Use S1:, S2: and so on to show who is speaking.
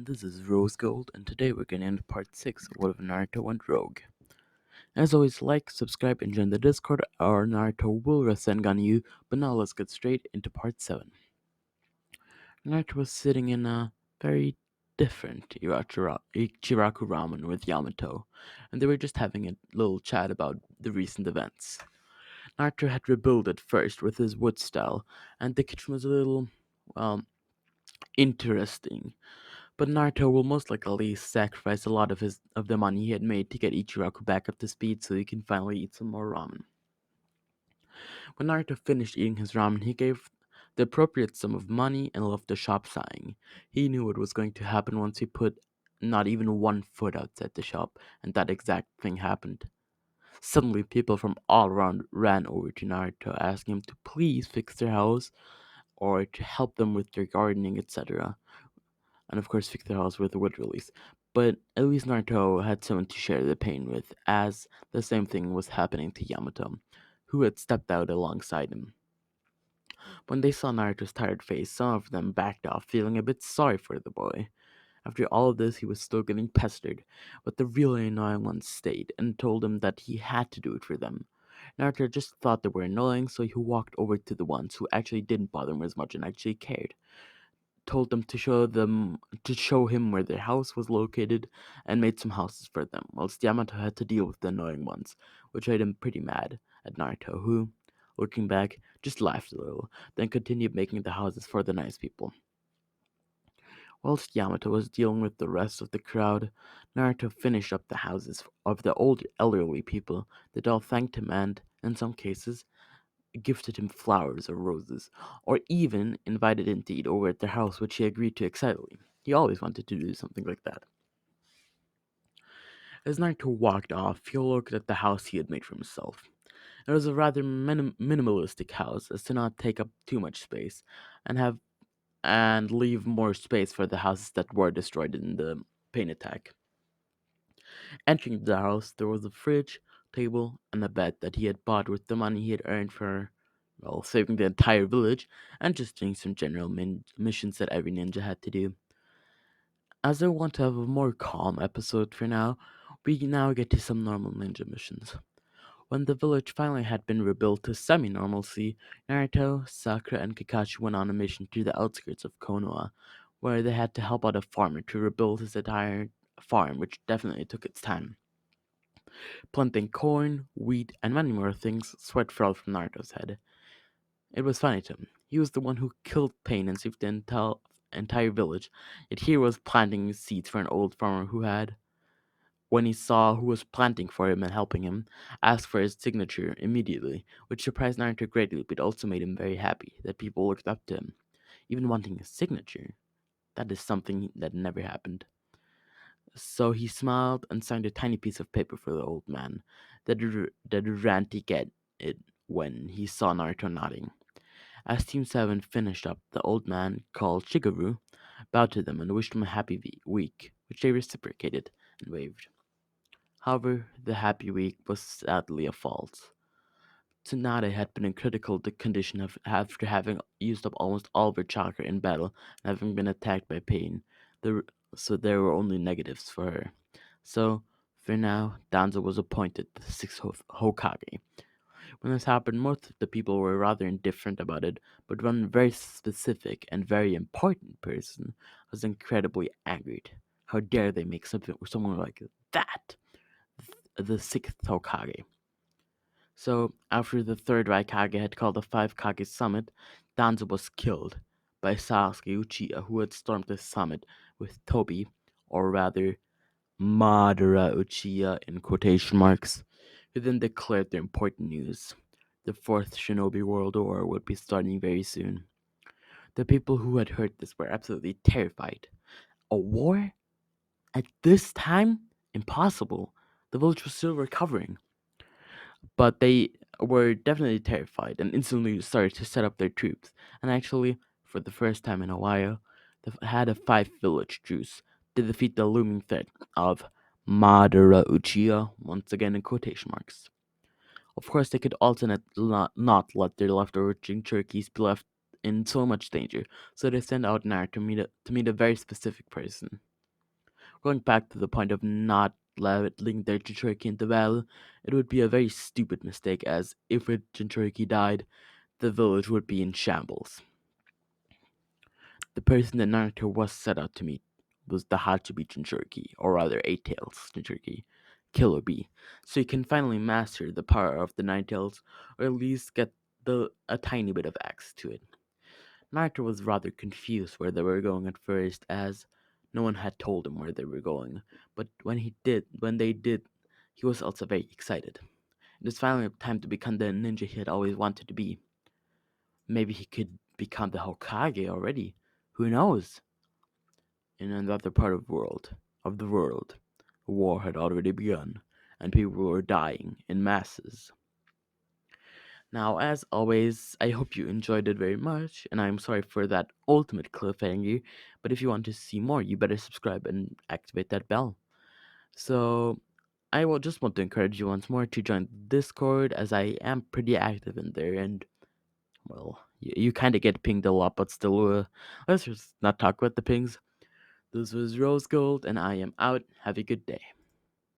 S1: and this is Rose Gold, and today we're getting into part 6 of What If Naruto Went Rogue. As always, like, subscribe, and join the Discord, or Naruto will Rasengan you, but now let's get straight into part 7. Naruto was sitting in a very different Ichiraku ramen with Yamato, and they were just having a little chat about the recent events. Naruto had rebuilt it first with his wood style, and the kitchen was a little, well, interesting. But Naruto will most likely sacrifice a lot of the money he had made to get Ichiraku back up to speed so he can finally eat some more ramen. When Naruto finished eating his ramen, he gave the appropriate sum of money and left the shop sighing. He knew what was going to happen once he put not even one foot outside the shop, and that exact thing happened. Suddenly, people from all around ran over to Naruto, asking him to please fix their house or to help them with their gardening, etc. And of course fix their house with a wood release. But at least Naruto had someone to share the pain with, as the same thing was happening to Yamato, who had stepped out alongside him. When they saw Naruto's tired face, some of them backed off, feeling a bit sorry for the boy. After all of this, he was still getting pestered, but the really annoying ones stayed and told him that he had to do it for them. Naruto just thought they were annoying, so he walked over to the ones who actually didn't bother him as much and actually cared, told them to show him where their house was located and made some houses for them, whilst Yamato had to deal with the annoying ones, which made him pretty mad at Naruto, who, looking back, just laughed a little, then continued making the houses for the nice people. Whilst Yamato was dealing with the rest of the crowd, Naruto finished up the houses of the old elderly people that all thanked him and, in some cases, gifted him flowers or roses, or even invited him to eat over at their house, which he agreed to excitedly. He always wanted to do something like that. As Naruto walked off, he looked at the house he had made for himself. It was a rather minimalistic house, as to not take up too much space, and leave more space for the houses that were destroyed in the pain attack. Entering the house, there was a fridge, table, and a bed that he had bought with the money he had earned for, well, saving the entire village and just doing some general missions that every ninja had to do. As I want to have a more calm episode for now, we now get to some normal ninja missions. When the village finally had been rebuilt to semi normalcy, Naruto, Sakura, and Kakashi went on a mission to the outskirts of Konoha, where they had to help out a farmer to rebuild his entire farm, which definitely took its time. Planting corn, wheat, and many more things, sweat fell from Naruto's head. It was funny to him. He was the one who killed Pain and saved the entire village, yet he was planting seeds for an old farmer who had, when he saw who was planting for him and helping him, asked for his signature immediately, which surprised Naruto greatly but also made him very happy that people looked up to him, even wanting his signature. That is something that never happened. So he smiled and signed a tiny piece of paper for the old man that ran to get it when he saw Naruto nodding. As Team 7 finished up, the old man, called Shigeru, bowed to them and wished them a happy week, which they reciprocated and waved. However, the happy week was sadly a false. Tsunade had been in critical condition after having used up almost all of her chakra in battle and having been attacked by pain. There, so there were only negatives for her. So, for now, Danzo was appointed the sixth Hokage. When this happened, most of the people were rather indifferent about it, but one very specific and very important person was incredibly angered. How dare they make someone like that the sixth Hokage? So, after the third Raikage had called a five Kage summit, Danzo was killed by Sasuke Uchiha, who had stormed the summit with Tobi, or rather, Madara Uchiha in quotation marks, who then declared the important news. The Fourth Shinobi World War would be starting very soon. The people who had heard this were absolutely terrified. A war? At this time? Impossible. The village was still recovering. But they were definitely terrified and instantly started to set up their troops. And actually, for the first time in a while, they had a five village truce to defeat the looming threat of Madara Uchiha, once again in quotation marks. Of course, they could also not let their leftover turkeys be left in so much danger, so they sent out Naruto to meet a very specific person. Going back to the point of not letting their Jinchuriki into battle, it would be a very stupid mistake, as if a Jinchuriki died, the village would be in shambles. The person that Naruto was set out to meet was the Hachibi Jinchuriki, or rather Eight Tails Jinchuriki, Killer Bee, so he can finally master the power of the Nine Tails, or at least get a tiny bit of access to it. Naruto was rather confused where they were going at first, as no one had told him where they were going. But when they did, he was also very excited. It was finally time to become the ninja he had always wanted to be. Maybe he could become the Hokage already. Who knows? In another part of the world, a war had already begun, and people were dying in masses. Now, as always, I hope you enjoyed it very much, and I'm sorry for that ultimate cliffhanger, but if you want to see more, you better subscribe and activate that bell. So, I will just want to encourage you once more to join Discord, as I am pretty active in there, and, well, you kind of get pinged a lot, but still, let's just not talk about the pings. This was Rose Gold, and I am out. Have a good day.